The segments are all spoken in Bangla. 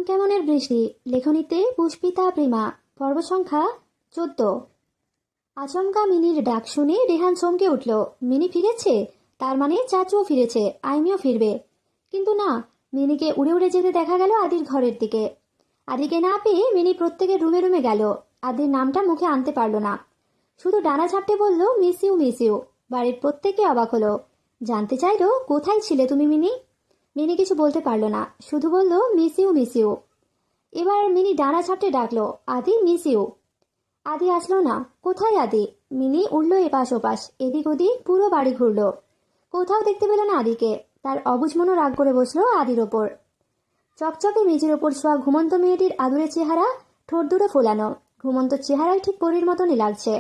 কেমনের বৃষ্টি লেখনীতে পুষ্পিতা প্রেমা পর্ব সংখ্যা 14। আচমকা মিনির ডাক শুনে রেহান চমকে উঠল। মিনি ফিরেছে, তার মানে চাচুও ফিরেছে, আইমিও ফিরবে। কিন্তু না, মিনিকে উড়ে উড়ে যেতে দেখা গেল আদির ঘরের দিকে। আদিকে না পেয়ে মিনি প্রত্যেকের রুমে রুমে গেল। আদির নামটা মুখে আনতে পারল না, শুধু ডানা ঝাপটে বলল মিস ইউ মিস ইউ। বাড়ির প্রত্যেকে অবাক হলো, জানতে চাইলো কোথায় ছিলে তুমি মিনি। মিনি কিছু বলতে পারলো না, শুধু বলল মিস ইউ মিস ইউ। এবার মিনি ডানা ঝাপটে ডাকলো, আদি মিস ইউ। আদি আসলো না, কোথায় আদি। মিনি উড়ল এপাশ ওপাশ, এদিক ওদিক পুরো বাড়ি ঘুরলো, কোথাও দেখতে পেল না আদিকে। তার অবুঝ মনও রাগ করে বসলো আদির ওপর। চকচকে মেঝের ওপর শোয়া ঘুমন্ত মেয়েটির আদুরে চেহারা, ঠোঁট দুটো ফোলানো, ঘুমন্ত চেহারায় ঠিক পরীর মতনই লাগছে।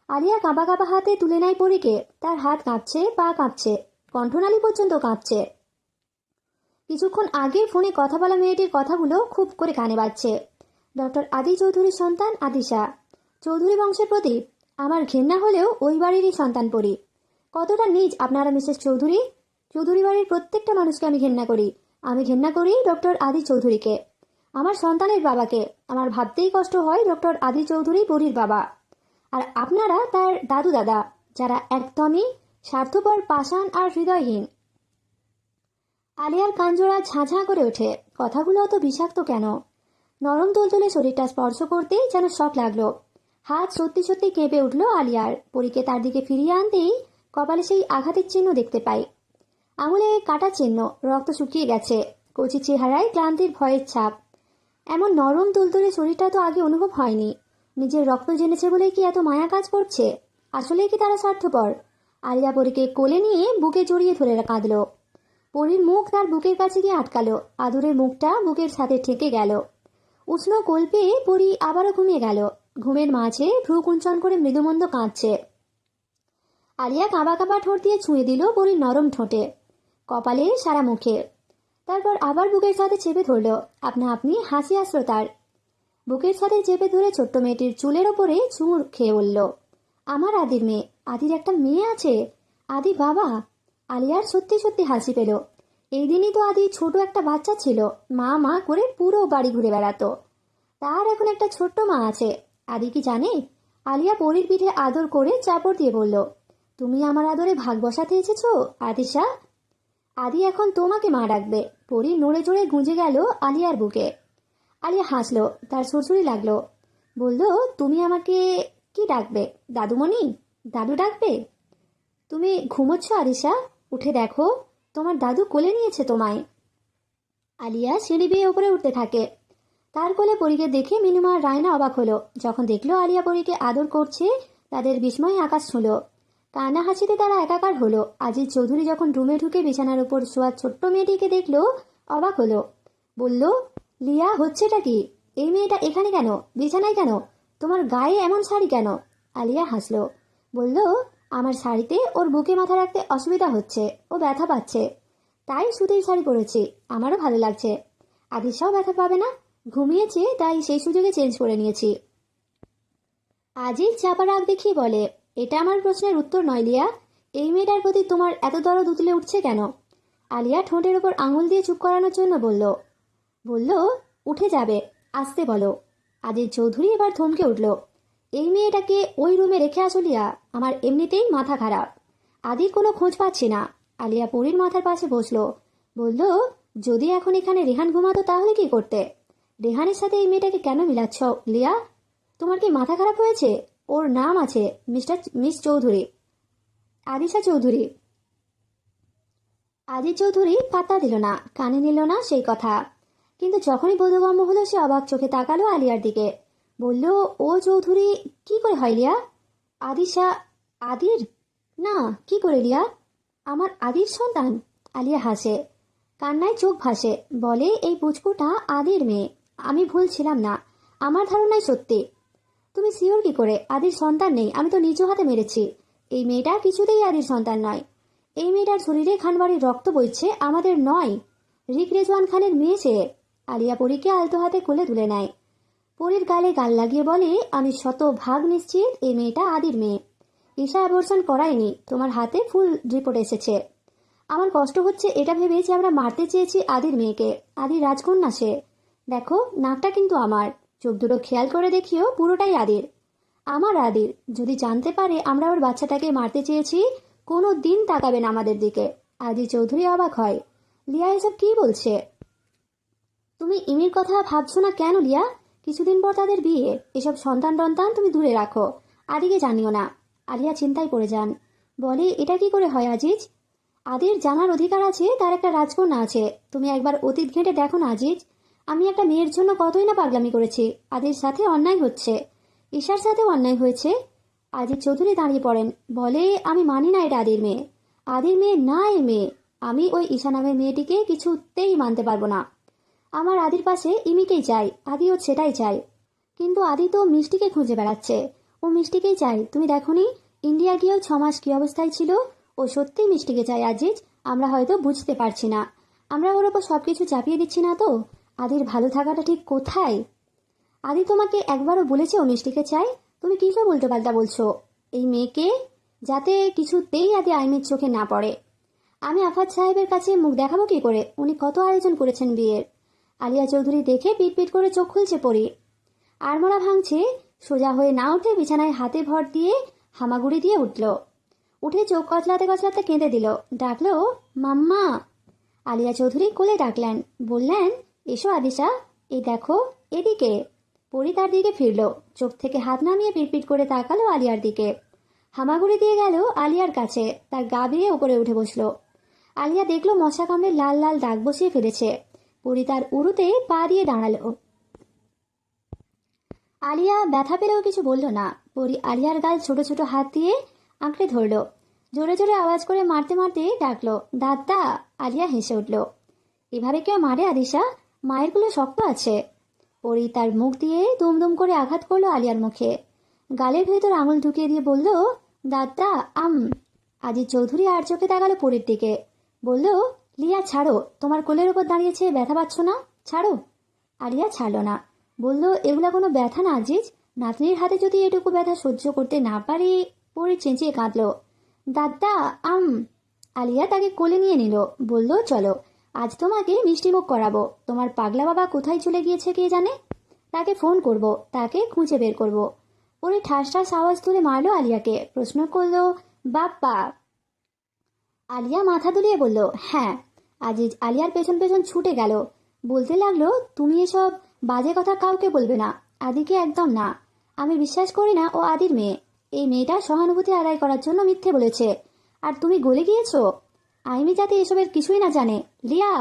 আলিয়া কাঁপা কাঁপা হাতে তুলে নেয় পরীকে। তার হাত কাঁপছে, পা কাঁপছে, কণ্ঠনালী পর্যন্ত কাঁপছে। কিছুক্ষণ আগে ফোনে কথা বলা মেয়েটির কথাগুলো খুব করে কানে বাজছে। ডক্টর আদি চৌধুরীর সন্তান আদিশা, চৌধুরী বংশের প্রতি আমার ঘেন্না হলেও ওই বাড়িরই সন্তান পড়ি। কতটা নিজ আপনারা মিসেস চৌধুরী। চৌধুরী বাড়ির প্রত্যেকটা মানুষকে আমি ঘেন্না করি। আমি ঘেন্না করি ডক্টর আদি চৌধুরীকে, আমার সন্তানের বাবাকে। আমার ভাবতেই কষ্ট হয় ডক্টর আদি চৌধুরী পরীর বাবা, আর আপনারা তার দাদু দাদা, যারা একদমই স্বার্থপর, পাষাণ আর হৃদয়হীন। আলিয়ার কাঞ্জোড়া ঝাঁঝাঁ করে ওঠে, কথাগুলো অত বিষাক্ত কেন। নরম তুলতুলে শরীরটা স্পর্শ করতেই যেন শক লাগলো। হাত সত্যি সত্যি কেঁপে উঠল আলিয়ার। পরীকে তার দিকে ফিরিয়ে আনতেই কপালে সেই আঘাতের চিহ্ন দেখতে পাই। আঙুলে কাটা চিহ্ন, রক্ত শুকিয়ে গেছে, কচি চেহারায় ক্লান্তির ভয়ের ছাপ। এমন নরম তুলতুলে শরীরটা তো আগে অনুভব হয়নি। নিজের রক্ত জেনেছে বলে কি এত মায়া কাজ করছে? আসলে কি তারা স্বার্থপর? আলিয়া পরীকে কোলে নিয়ে বুকে জড়িয়ে ধরে কাঁদল। পরীর মুখ তার বুকের কাছে গিয়ে আটকালো, আদুরের মুখটা বুকের সাথে ঠেকে গেল। উষ্ণ কোল পেয়ে পরী আবারও ঘুমিয়ে গেল। ঘুমের মাঝে ভ্রু কুঞ্চন করে মৃদুমন্দ কাঁদছে। আলিয়া কাঁপা কাঁপা ঠোঁট দিয়ে ছুঁয়ে দিল পরীর নরম ঠোঁটে, কপালে, সারা মুখে। তারপর আবার বুকের সাথে চেপে ধরল। আপনা আপনি হাসি আসলো তার। বুকের সাথে চেপে ধরে ছোট্ট মেয়েটির চুলের ওপরে চুমুর খেয়ে বলল, আমার আদির মেয়ে। আদির একটা মেয়ে আছে, আদি বাবা। আলিয়ার সত্যি সত্যি হাসি পেল। এই দিনই তো আদি ছোট একটা বাচ্চা ছিল, মা মা করে পুরো বাড়ি ঘুরে বেড়াতো। তার এখন একটা ছোট্ট মা আছে। আদি কি জানে? আলিয়া পরীর পিঠে আদর করে চাপড় দিয়ে বলল, তুমি আমার আদরে ভাগ বসাতে এসেছো আদিশা। আদি এখন তোমাকে মা ডাকবে। পরী নড়ে চড়ে গুঁজে গেল আলিয়ার বুকে। আলিয়া হাসলো, তার সুরসুরি লাগলো। বলল, তুমি আমাকে কি ডাকবে? দাদুমণি? দাদু ডাকবে? তুমি ঘুমোচ্ছ আদিশা, উঠে দেখো, তোমার দাদু কোলে নিয়েছে তোমায়। আলিয়া সিঁড়ি বেয়ে ওপরে উঠতে থাকে। তার কোলে পরীকে দেখে মিনুমা আর রায়না অবাক হলো। যখন দেখলো আলিয়া পরীকে আদর করছে, তাদের বিস্ময়ে আকাশ ছুঁল। কান্না হাসিতে তারা একাকার হলো। আজিজ চৌধুরী যখন রুমে ঢুকে বিছানার উপর শোয়া ছোট্ট মেয়েটিকে দেখলো, অবাক হলো। বলল, লিয়া, হচ্ছেটা কি? এই মেয়েটা এখানে কেন, বিছানায় কেন? তোমার গায়ে এমন শাড়ি কেন? আলিয়া হাসলো, বলল, আমার শাড়িতে ওর বুকে মাথা রাখতে অসুবিধা হচ্ছে, ও ব্যথা পাচ্ছে, তাই সুতির শাড়ি পরেছি। আমারও ভালো লাগছে। আদিশাও ব্যথা পাবে না, ঘুমিয়েছে, তাই সেই সুযোগে চেঞ্জ করে নিয়েছি। আজিজ চাপা রাগ দেখিয়ে বলে, এটা আমার প্রশ্নের উত্তর নয় লিয়া। এই মেয়েটার প্রতি তোমার এত দরদ উতলে উঠছে কেন? আলিয়া ঠোঁটের ওপর আঙুল দিয়ে চুপ করানোর জন্য বলল, উঠে যাবে, আসতে বলো। আজিজ চৌধুরী এবার থমকে উঠল। এই মেয়েটাকে ওই রুমে রেখে আসো লিয়া, আমার এমনিতেই মাথা খারাপ। আদির কোনো খোঁজ পাচ্ছি না। আলিয়া পরীর মাথার পাশে বসলো, বলল, যদি এখন এখানে রেহান ঘুমাতো তাহলে কি করতে? রেহানের সাথে এই মেয়েটাকে কেন মিলাচ্ছ লিয়া? তোমার কি মাথা খারাপ হয়েছে? ওর নাম আছে মিস চৌধুরী, আদিশা চৌধুরী। আদি চৌধুরী পাত্তা দিল না, কানে নিল না সেই কথা। কিন্তু যখনই বোধগম্য হলো, সে অবাক চোখে তাকালো আলিয়ার দিকে। বলল, ও চৌধুরী কি করে হয় লিয়া? আদিশা আদির? না, কি করে লিয়া? আমার আদির সন্তান? আলিয়া হাসে, কান্নায় চোখ ভাসে, বলে, এই পুচকুটা আদির মেয়ে। আমি ভুল ছিলাম না, আমার ধারণাই সত্যি। তুমি শিওর কি করে আদির সন্তান নেই? আমি তো নিজ হাতে মেরেছি। এই মেয়েটা কিছুতেই আদির সন্তান নয়। এই মেয়েটার শরীরে খানবাড়ির রক্ত বইছে, আমাদের নয়। রিক রেজওয়ান খানের মেয়ে সে। আলিয়া পরীকে আলতো হাতে কোলে তুলে নেয়। পরীর গালে গাল লাগিয়ে বলে, আমি শতভাগ নিশ্চিত এই মেয়েটা আদির মেয়ে। ঈশা অ্যাবর্শন করায়নি, তোমার হাতে ফুল রিপোর্ট এসেছে। আমার কষ্ট হচ্ছে এটা ভেবে যে আমরা মারতে চেয়েছি আদির মেয়েকে। আদির রাজকন্যা সে, দেখো, নাকটা কিন্তু আমার। চোখ দুটো খেয়াল করে দেখিও, পুরোটাই আদির। আমার আদির। যদি জানতে পারে আমরা ওর বাচ্চাটাকে মারতে চেয়েছি, কোনো দিন তাকাবে না আমাদের দিকে। আদি চৌধুরী অবাক হয়। লিয়া এসব কি বলছে? তুমি ইমির কথা ভাবছো না কেন লিয়া? কিছুদিন পর তাদের বিয়ে। এসব সন্তান টন্তান তুমি দূরে রাখো, আদিকে জানিও না। আলিয়া চিন্তায় পড়ে যান। বলে, এটা কি করে হয় আজিজ? আদির জানার অধিকার আছে, তার একটা রাজকন্যা আছে। তুমি একবার অতীত ঘেঁটে দেখো না আজিজ। আমি একটা মেয়ের জন্য কতই না পাগলামি করেছি। আদির সাথে অন্যায় হচ্ছে, ঈশার সাথেও অন্যায় হয়েছে। আজিজ চৌধুরী দাঁড়িয়ে পড়েন। বলে, আমি মানি না এটা আদির মেয়ে। আদির মেয়ে না এ মেয়ে। আমি ওই ঈশা নামের মেয়েটিকে কিছুতেই মানতে পারবো না। আমার আদির পাশে ইমিকেই চাই, আদিও সেটাই চাই। কিন্তু আদি তো মিষ্টিকে খুঁজে বেড়াচ্ছে। ও মিষ্টিকেই চাই। তুমি দেখোনি ইন্ডিয়া গিয়েও 6 মাস কি অবস্থায় ছিল? ও সত্যিই মিষ্টিকে চাই আজিজ। আমরা হয়তো বুঝতে পারছি না। আমরা ওর ওপর সবকিছু চাপিয়ে দিচ্ছি না তো? আদির ভালো থাকাটা ঠিক কোথায়? আদি তোমাকে একবারও বলেছে ও মিষ্টিকে চাই? তুমি কি সব উল্টোপাল্টা বলছো এই মেয়েকে, যাতে কিছুতেই আদি আইনের চোখে না পড়ে। আমি আফাদ সাহেবের কাছে মুখ দেখাবো কি করে? উনি কত আয়োজন করেছেন বিয়ের। আলিয়া চৌধুরী দেখে পিট পিট করে চোখ খুলছে পড়ি। আড়মোড়া ভাঙছে। সোজা হয়ে না উঠে বিছানায় হাতে ভর দিয়ে হামাগুড়ি দিয়ে উঠল। উঠে চোখ কচলাতে কচলাতে কেঁদে দিল। ডাকলো, মাম্মা। আলিয়া চৌধুরী কোলে ডাকলেন। বললেন, এসো আদিশা, এই দেখো, এদিকে। পরি তার দিকে ফিরল। চোখ থেকে হাত নামিয়ে পিটপিট করে তাকালো আলিয়ার দিকে। হামাগুড়ি দিয়ে গেল আলিয়ার কাছে। তার গা বেয়ে উপরে উঠে বসলো। আলিয়া দেখলো মশা কামড়ে লাল লাল দাগ বসিয়ে ফেলেছে। পরি তার উরুতে পা দিয়ে দাঁড়ালো। আলিয়া ব্যথা পেলেও কিছু বলল না। পরি আলিয়ার গাল ছোট ছোট হাত দিয়ে আঁকড়ে ধরলো। জোরে জোরে আওয়াজ করে মারতে মারতে ডাকলো, দাদা। আলিয়া হেসে উঠল। এভাবে কেউ মারে আদিশা? মায়ের গুলো শক্ত আছে। পরি তার মুখ দিয়ে দুমদুম করে আঘাত করলো আলিয়ার মুখে। গালের ভেতর আঙুল ঢুকিয়ে দিয়ে বলল, দাদা আজিজ চৌধুরী আর চোখে তাকালো পরির দিকে। বলল, লিয়া ছাড়ো, তোমার কোলের ওপর দাঁড়িয়েছে, ব্যথা পাচ্ছ না? ছাড়ো। আলিয়া ছাড়ল না। বলল, এগুলা কোনো ব্যথা না আজিজ। নাতনির হাতে যদি এটুকু ব্যথা সহ্য করতে না পারি। পরি চেঁচিয়ে কাঁদল, দাদা আলিয়া তাকে কোলে নিয়ে নিল। বলল, চলো, আজ তোমাকে মিষ্টিমুখ করাবো। তোমার পাগলা বাবা কোথায় চলে গিয়েছে কে জানে। তাকে ফোন করব, তাকে খুঁজে বের করব। পরে ঠাস ঠাস আওয়াজ তুলে মারলো আলিয়াকে। প্রশ্ন করলো, বাপ্পা? আলিয়া মাথা দুলিয়ে বলল, হ্যাঁ। আজিজ আলিয়ার পেছন পেছন ছুটে গেল। বলতে লাগলো, তুমি এসব বাজে কথা কাউকে বলবে না। আদিকে একদম না। আমি বিশ্বাস করি না ও আদির মেয়ে। এই মেয়েটা সহানুভূতি আদায় করার জন্য মিথ্যে বলেছে। আর তুমি গলে গিয়েছো। আইমি যাতে এসবের কিছুই না জানে। লিয়া।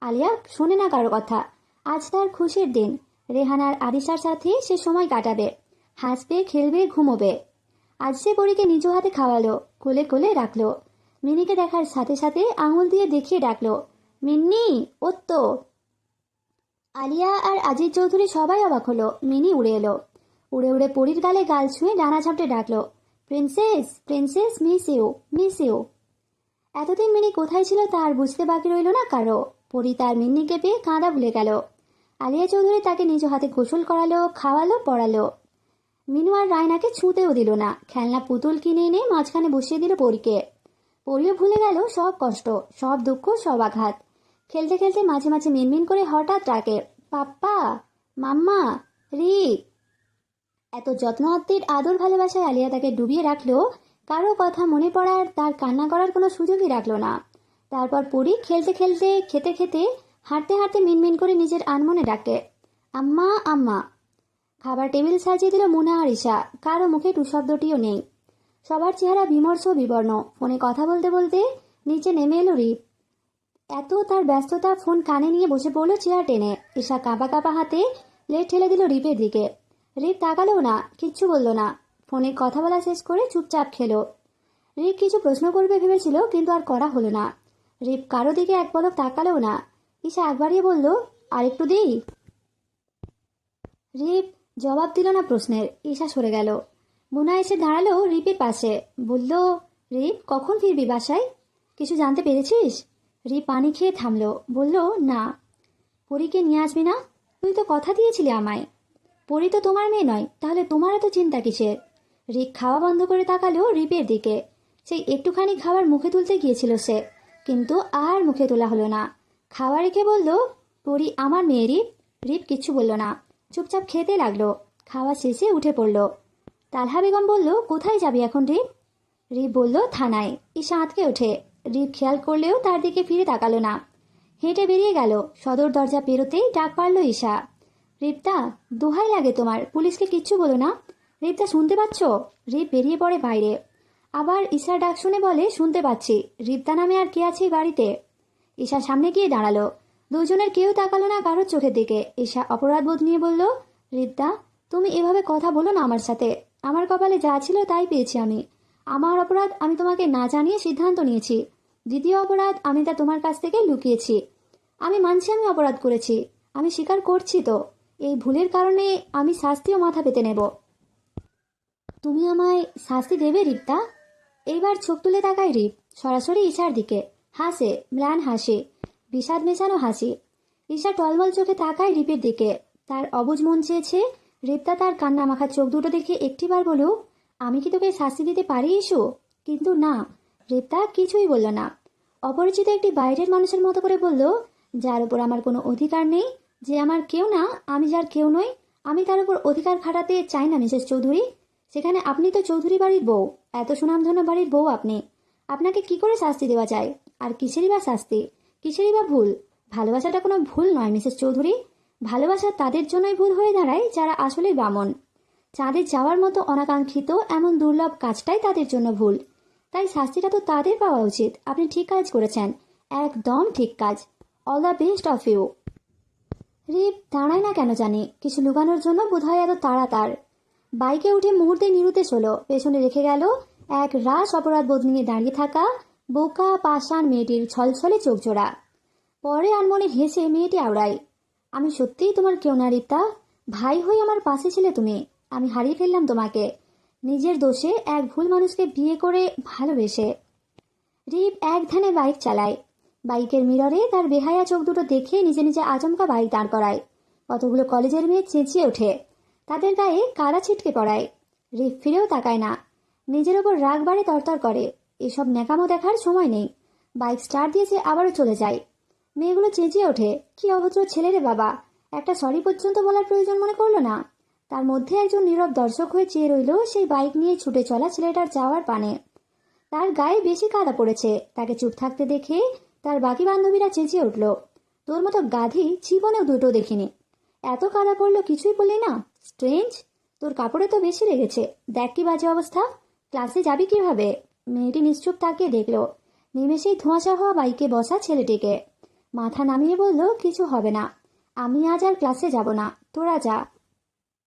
আলিয়া শোনে না কারো কথা। আজ তার খুশির দিন। রেহানার আদিশার সাথে সে সময় কাটাবে, হাসবে, খেলবে, ঘুমোবে। আজ সে পরীকে নিজ হাতে খাওয়ালো, কোলে কোলে রাখলো। মিনিকে দেখার সাথে সাথে আঙুল দিয়ে দেখিয়ে ডাকলো, মিন্নি, ওত্তো। আলিয়া আর আজিজ চৌধুরী সবাই অবাক হলো। মিনি উড়ে এলো। উড়ে উড়ে পরীর গালে গাল ছুঁয়ে ডানা ঝাপটে ডাকলো, princess, princess, miss you, miss you. এতদিন মিনি কোথায় ছিল তার বুঝতে বাকি রইল না কারো। পরি তার মিন্নিকে পেয়ে কাঁদা ভুলে গেল। আলিয়া চৌধুরী তাকে নিজ হাতে গোসল করালো, খাওয়ালো, পড়ালো। মিনু আর রায়নাকে ছুঁতেও দিল না। খেলনা পুতুল কিনে এনে মাঝখানে বসিয়ে দিল পরীকে। পরিও ভুলে গেল সব কষ্ট, সব দুঃখ, সব আঘাত। খেলতে খেলতে মাঝে মাঝে মিনমিন করে হঠাৎ ডাকে, পাপ্পা, মাম্মা, রিক। এত যত্ন আত্মীর আদর ভালোবাসায় আলিয়া তাকে ডুবিয়ে রাখলো। কারো কথা মনে পড়ার, তার কান্না করার কোনো সুযোগই রাখলো না। তারপর পরি খেলতে খেলতে, খেতে খেতে, হাঁটতে হাঁটতে মিনমিন করে নিজের আনমনে ডাকে, আম্মা, আম্মা। খাবার টেবিল সাজিয়ে দিল মুনা আর ঈশা। কারো মুখে টু শব্দটিও নেই। সবার চেহারা বিমর্ষ, বিবর্ণ। ফোনে কথা বলতে বলতে নিচে নেমে এলো রিপ। এত তার ব্যস্ততা, ফোন কানে নিয়ে বসে পড়লো চেয়ার টেনে। ঈশা কাঁপা কাঁপা হাতে প্লেট ঠেলে দিল রিপের দিকে। রিপ তাকালো না, কিচ্ছু বলল না। ফোনে কথা বলা শেষ করে চুপচাপ খেলো। রিপ কিছু প্রশ্ন করবে ভেবেছিল, কিন্তু আর করা হলো না। রিপ কারো দিকে এক পলক তাকালো না। ঈশা একবারই বলল, আর একটু দিই। রিপ জবাব দিল না প্রশ্নের। ঈশা সরে গেল। মুনা এসে দাঁড়ালো রিপের পাশে। বলল, রিপ, কখন ফিরবি বাসায়? কিছু জানতে পেরেছিস? রিপ পানি খেয়ে থামলো। বলল, না। পরীকে নিয়ে আসবি না? তুই তো কথা দিয়েছিলি আমায়। পরী তো তোমার মেয়ে নয়, তাহলে তোমার এত চিন্তা কিসের? রিক খাওয়া বন্ধ করে তাকালো রিপের দিকে। সেই একটুখানি খাবার মুখে তুলতে গিয়েছিল সে, কিন্তু আর মুখে তোলা হলো না। খাওয়া রেখে বলল, পরী আমার মেয়ে রিপ। রিপ কিচ্ছু বলল না, চুপচাপ খেতে লাগলো। খাওয়া শেষে উঠে পড়ল। তালহা বেগম বলল, কোথায় যাবি এখন রিপ? রিপ বলল, থানায়। ঈশা আঁতকে ওঠে। রিপ খেয়াল করলেও তার দিকে ফিরে তাকালো না। হেঁটে বেরিয়ে গেল। সদর দরজা পেরোতেই ডাক পারল ঈশা, রিপ্তা, দোহাই লাগে তোমার, পুলিশকে কিচ্ছু বলো না। রিপ্তা, শুনতে পাচ্ছ? রিপ বেরিয়ে পড়ে বাইরে। আবার ঈশার ডাক শুনে বলে, শুনতে পাচ্ছি। রিপ্তা নামে আর কে আছে এই বাড়িতে? ঈশা সামনে গিয়ে দাঁড়ালো। দুজনের কেউ তাকালো না কারোর চোখের দিকে। ঈশা অপরাধ বোধ নিয়ে বলল, রিপ্তা, তুমি এভাবে কথা বলো না আমার সাথে। আমার কপালে যা ছিল তাই পেয়েছি আমি। আমার অপরাধ, আমি তোমাকে না জানিয়ে সিদ্ধান্ত নিয়েছি। দ্বিতীয় অপরাধ, আমি তা তোমার কাছ থেকে লুকিয়েছি। আমি মানছি আমি অপরাধ করেছি, আমি স্বীকার করছি তো। এই ভুলের কারণে আমি শাস্তিও মাথা পেতে নেব। তুমি আমায় শাস্তি দেবে রিপ্তা? এইবার চোখ তুলে তাকায় রিপ, সরাসরি ঈশার দিকে। হাসে, ম্লান হাসি, বিষাদ মেশানো হাসি। ঈশা টলমল চোখে তাকায় রিপের দিকে। তার অবুঝ মন চেয়েছে রিপ্তা তার কান্না মাখা চোখ দুটো দেখে একটিবার বলুক, আমি কি তোকে শাস্তি দিতে পারি ইস্যু? কিন্তু না, রিপ্তা কিছুই বলল না। অপরিচিত একটি বাইরের মানুষের মতো করে বলল, যার উপর আমার কোনো অধিকার নেই, যে আমার কেউ না, আমি যার কেউ নই, আমি তার উপর অধিকার খাটাতে চাই না মিসেস চৌধুরী। সেখানে আপনি তো চৌধুরী বাড়ির বউ, এত সুনামধন্য বাড়ির বউ আপনি। আপনাকে কি করে শাস্তি দেওয়া যায়? আর কিসেরই বা শাস্তি, কিসেরই বা ভুল? ভালোবাসাটা কোনো ভুল নয় মিসেস চৌধুরী। ভালোবাসা তাদের জন্যই ভুল হয়ে দাঁড়ায় যারা আসলে বামন। চাঁদে যাওয়ার মতো অনাকাঙ্ক্ষিত এমন দুর্লভ কাজটাই তাদের জন্য ভুল। তাই শাস্তিটা তো তাদের পাওয়া উচিত। আপনি ঠিক কাজ করেছেন, একদম ঠিক কাজ। All the best of you. রিপ দাঁড়ায় না কেন জানি, কিছু লুকানোর জন্য বোধহয় এত তাড়া তার। বাইকে উঠে মুহূর্তে নিরুদ্দেশ হলো। পেছনে রেখে গেল এক রাস অপরাধ বোধ নিয়ে দাঁড়িয়ে থাকা বোকা পাষাণ মেয়েটির ছলছলে চোখজোড়া। পরে আনমনে হেসে মেয়েটি আওড়ায়, আমি সত্যিই তোমার কেউ না রিপ্তা। ভাই হয়ে আমার পাশে ছিলে তুমি, আমি হারিয়ে ফেললাম তোমাকে নিজের দোষে, এক ভুল মানুষকে বিয়ে করে ভালোবেসে। রিপ এক ধ্যানে বাইক চালায়। বাইকের মিররে তার বেহায়া চোখ দুটো দেখে নিজে নিজে আচমকা বাইক দাঁড় করায়। কতগুলো কলেজের মেয়ে চেঁচিয়ে ওঠে, তাদের গায়ে কাদা ছিটকে পড়ায়। রিপ ফিরেও তাকায় না, নিজের ওপর রাগ বাড়ে, তরতর করে। এসব ন্যাকামো দেখার সময় নেই। বাইক স্টার্ট দিয়েছে, আবারও চলে যায়। মেয়েগুলো চেঁচিয়ে ওঠে, কি অভদ্র ছেলে রে বাবা, একটা সরি পর্যন্ত বলার প্রয়োজন মনে করলো না। তার মধ্যে একজন নীরব দর্শক হয়ে চেয়ে রইল সেই বাইক নিয়ে ছুটে চলা ছেলেটার যাওয়ার পানে। তার গায়ে বেশি কাদা পড়েছে, তাকে চুপ থাকতে দেখে তার বাকি বান্ধবীরা চেঁচিয়ে উঠল, তোর মতো গাধি জীবনেও দুটো দেখিনি। এত কাদা পড়লো কিছুই বললি না? স্ট্রেঞ্জ, তোর কাপড়ে তো বেশি লেগেছে। দেখ কি বাজে অবস্থা, ক্লাসে যাবি কিভাবে? মেয়েটি নিশ্চুপ তাকিয়ে দেখল নিমেষেই ধোঁয়াশা হওয়া বাইকে বসা ছেলেটিকে। মাথা নামিয়ে বলল, কিছু হবে না, আমি আজ আর ক্লাসে যাব না, তোরা যা।